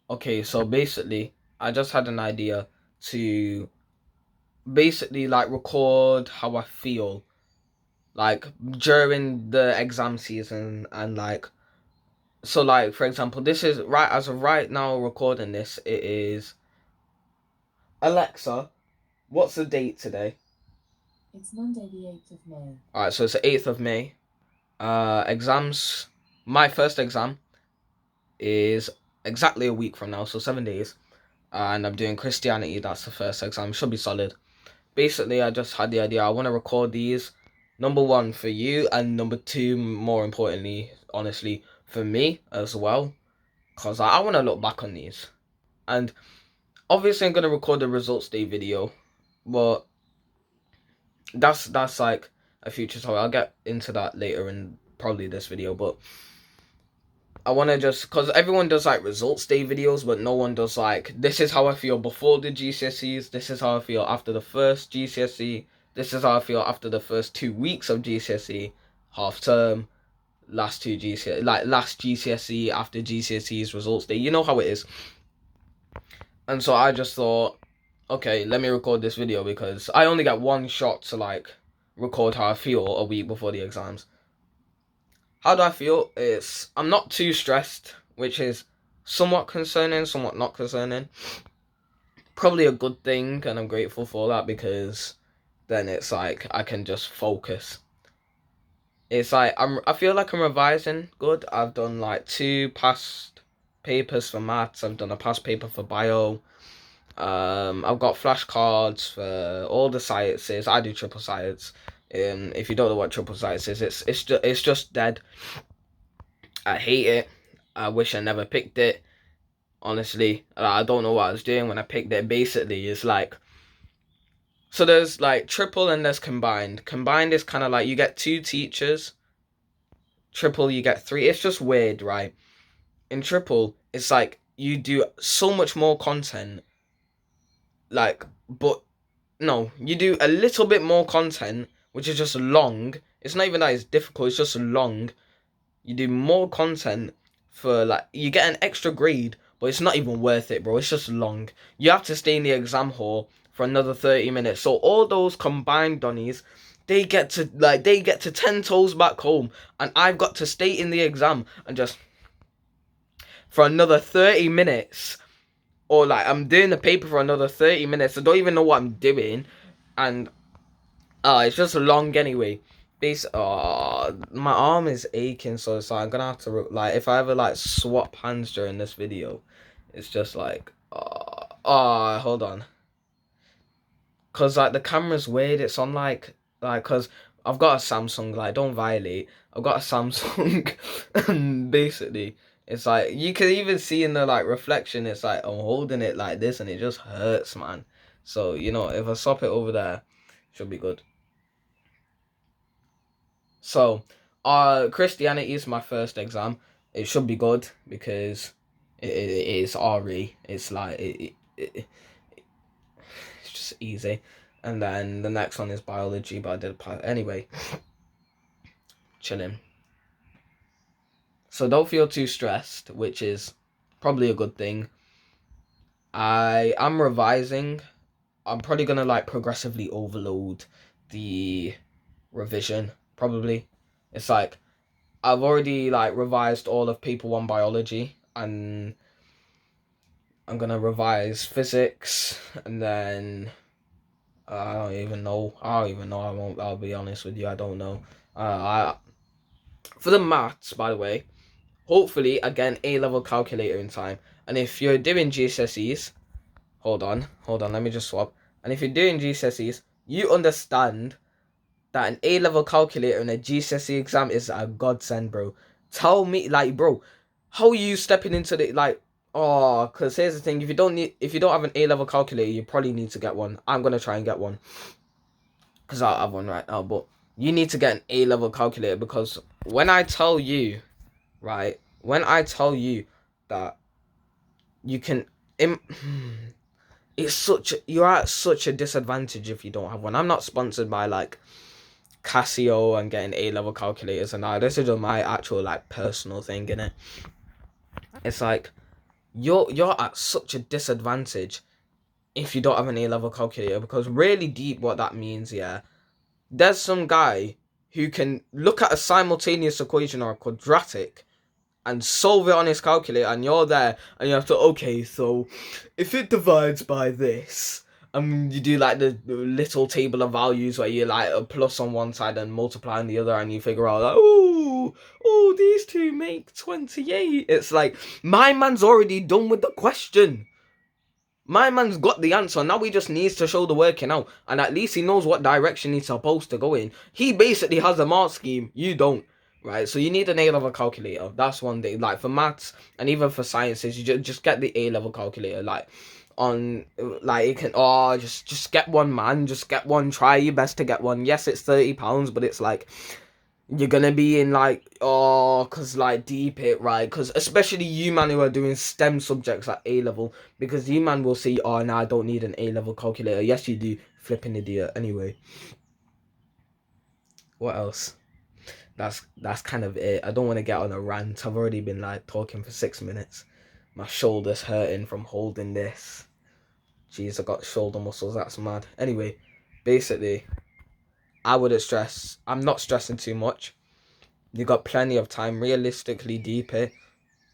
Okay, so basically, I just had an idea to basically like record how I feel like during the exam season and like so like for example, this is right as of right now recording this, it is Alexa, what's the date today? It's Monday the 8th of May. Alright, so it's the 8th of May. Exams, my first exam is exactly a week from now, so 7 days. And I'm doing Christianity, that's the first exam, should be solid. Basically, I just had the idea. I want to record these. Number one for you, and number two, more importantly, honestly, for me as well, because I want to look back on these. And obviously, I'm gonna record the results day video, but that's like a future topic. I'll get into that later in probably this video, but I want to just because everyone does like results day videos, but no one does like this is how I feel before the GCSEs. This is how I feel after the first GCSE. This is how I feel after the first 2 weeks of GCSE, half term, last GCSE after GCSEs results day. You know how it is. And so I just thought, okay, let me record this video because I only get one shot to like record how I feel a week before the exams. How do I feel? I'm not too stressed, which is somewhat concerning, somewhat not concerning. Probably a good thing, and I'm grateful for that because then it's like I can just focus. It's like I feel like I'm revising good. I've done like 2 past papers for maths. I've done a past paper for bio. I've got flashcards for all the sciences. I do triple science. If you don't know what triple science is, it's just dead. I hate it. I wish I never picked it. Honestly, I don't know what I was doing when I picked it. Basically, it's like so. There's like triple and there's combined. Combined is kind of like you get 2 teachers. Triple, you get 3. It's just weird, right? In triple, it's like you do so much more content. Like, but no, you do a little bit more content, which is just long. It's not even that it's difficult. It's just long. You do more content for like you get an extra grade, but it's not even worth it, bro. It's just long. You have to stay in the exam hall for another 30 minutes. So all those combined Donnies, they get to 10 toes back home, and I've got to stay in the exam and just for another 30 minutes. Or like I'm doing the paper for another 30 minutes. I don't even know what I'm doing. And it's just long anyway. My arm is aching, so it's like I'm gonna have to like if I ever like swap hands during this video, it's just like hold on, cause like the camera's weird. It's on like cause I've got a Samsung. Like don't violate. I've got a Samsung, and basically it's like you can even see in the like reflection. It's like I'm holding it like this, and it just hurts, man. So if I swap it over there, it should be good. So, Christianity is my first exam. It should be good because it is RE. It's like it's just easy. And then the next one is biology, but I did anyway. Chilling. So don't feel too stressed, which is probably a good thing. I am revising. I'm probably gonna like progressively overload the revision. Probably, it's like I've already like revised all of paper 1 biology, and I'm gonna revise physics, and then I don't even know. I don't even know. I won't. I'll be honest with you. I don't know. I for the maths, by the way. Hopefully, again, A-level calculator in time. And if you're doing GCSEs, hold on. Let me just swap. And if you're doing GCSEs, you understand that an A-level calculator in a GCSE exam is a godsend, bro. Tell me, like, bro, how are you stepping into the like? Oh, because here's the thing: if you don't have an A-level calculator, you probably need to get one. I'm gonna try and get one because I have one right now. But you need to get an A-level calculator because when I tell you, right, when I tell you that you can, you're at such a disadvantage if you don't have one. I'm not sponsored by like Casio and getting A-level calculators and all. This is just my actual like personal thing in it. It's like you're at such a disadvantage if you don't have an A-level calculator, because really deep what that means, yeah, there's some guy who can look at a simultaneous equation or a quadratic and solve it on his calculator, and you're there and you have to, okay, so if it divides by this, you do like the little table of values where you like a plus on one side and multiply on the other, and you figure out like, oh, these two make 28. It's like, my man's already done with the question. My man's got the answer. Now he just needs to show the working out, and at least he knows what direction he's supposed to go in. He basically has a mark scheme. You don't, right? So you need an A-level calculator. That's one thing. Like for maths and even for sciences, you just get the A-level calculator. Like on, like you can, just get one, man. Just get one. Try your best to get one. Yes, it's £30, but it's like, you're gonna be in like, cause like deep it, right? Cause especially you man who are doing STEM subjects at A level, because you man will see, oh, nah, I don't need an A level calculator. Yes, you do, flipping idiot. Anyway, what else? That's kind of it. I don't want to get on a rant. I've already been like talking for 6 minutes. My shoulder's hurting from holding this. Jeez, I got shoulder muscles. That's mad. Anyway, basically, I wouldn't stress. I'm not stressing too much. You got plenty of time. Realistically, deep it.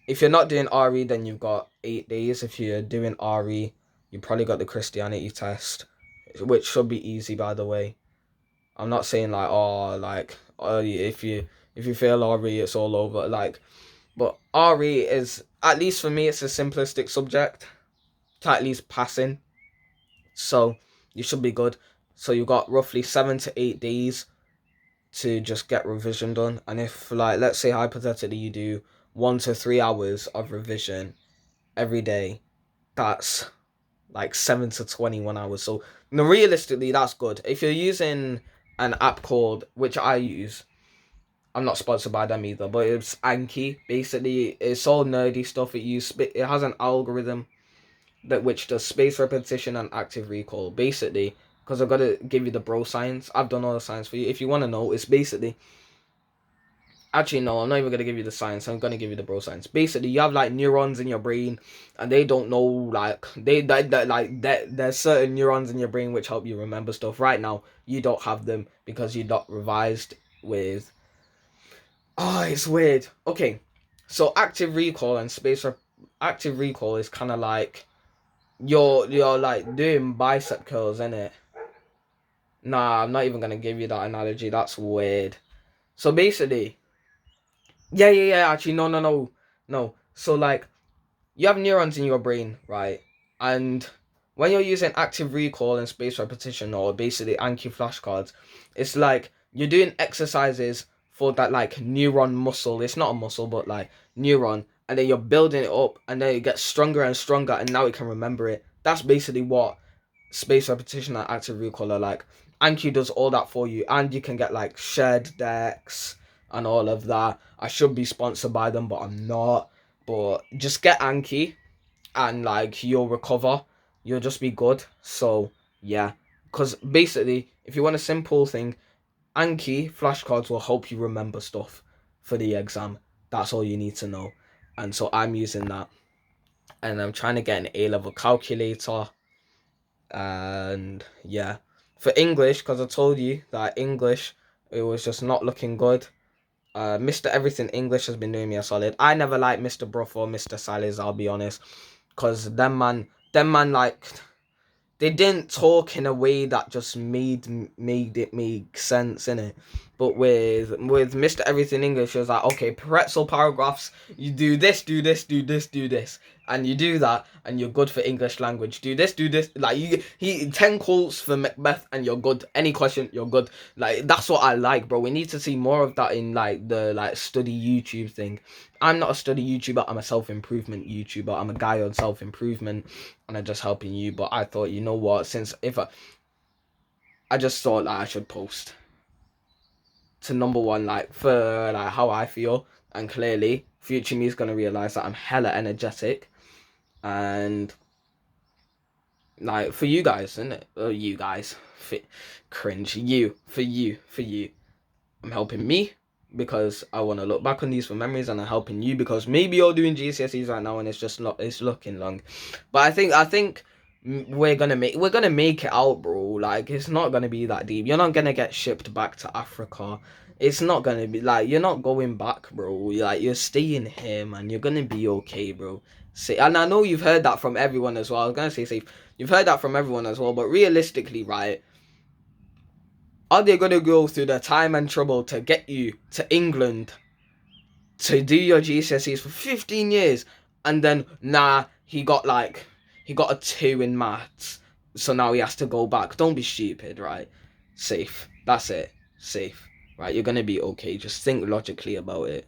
If you're not doing RE, then you've got 8 days. If you're doing RE, you probably got the Christianity test, which should be easy, by the way. I'm not saying like, if you fail RE, it's all over. Like, but RE is, at least for me, it's a simplistic subject to at least passing. So you should be good. So you've got roughly 7 to 8 days to just get revision done. And if, like, let's say hypothetically you do 1 to 3 hours of revision every day, that's like 7 to 21 hours. So no, realistically, that's good. If you're using an app called, which I use, I'm not sponsored by them either, but it's Anki. Basically, it's all nerdy stuff. It has an algorithm that which does space repetition and active recall. Basically, because I've got to give you the bro science. I've done all the science for you. If you want to know, it's basically, actually, no, I'm not even going to give you the science. I'm going to give you the bro science. Basically, you have, like, neurons in your brain, and they don't know, like, there's certain neurons in your brain which help you remember stuff. Right now, you don't have them because you're not revised with... Oh, it's weird. Okay, so active recall and active recall is kind of like, you're, like, doing bicep curls, innit? Nah, I'm not even going to give you that analogy. That's weird. So, basically... Yeah. Actually, no. So, like, you have neurons in your brain, right? And when you're using active recall and space repetition, or basically Anki flashcards, it's like you're doing exercises for that, like, neuron muscle. It's not a muscle, but like neuron, and then you're building it up, and then it gets stronger and stronger, and now it can remember it. That's basically what space repetition and active recall are like. Anki does all that for you, and you can get like shared decks and all of that. I should be sponsored by them, but I'm not. But just get Anki, and like you'll recover. You'll just be good. So yeah, because basically, if you want a simple thing, Anki flashcards will help you remember stuff for the exam. That's all you need to know. And so I'm using that, and I'm trying to get an A-level calculator. And yeah, for English, because I told you that English, it was just not looking good. Mr. Everything English has been doing me a solid. I never liked Mr. Bruff or Mr. Sally's, I'll be honest, because them man, like, they didn't talk in a way that just made it make sense in it. But with Mr. Everything English, it was like, okay, pretzel paragraphs, you do this, and you do that, and you're good for English language. Do this, like, he 10 quotes for Macbeth, and you're good. Any question, you're good. Like, that's what I like, bro. We need to see more of that in, like, the, like, study YouTube thing. I'm not a study YouTuber, I'm a self-improvement YouTuber. I'm a guy on self-improvement, and I'm just helping you. But I thought, you know what, since I just thought that I should post to number one, like, for like how I feel, and clearly future me is gonna realize that I'm hella energetic, and like, for you guys, isn't it? You guys, cringe. For you, I'm helping me because I want to look back on these for memories, and I'm helping you because maybe you're doing GCSEs right now and it's just not, it's looking long. But I think we're gonna make it out, bro. Like, it's not gonna be that deep. You're not gonna get shipped back to Africa. It's not gonna be like, you're not going back, bro. Like, you're staying here, man. You're gonna be okay, bro. See, and I know you've heard that from everyone as well. I was gonna say safe. You've heard that from everyone as well, but realistically, right? Are they gonna go through the time and trouble to get you to England to do your GCSEs for 15 years, and then he got a 2 in maths, so now he has to go back? Don't be stupid, right? Safe. That's it. Safe. Right, you're gonna be okay. Just think logically about it.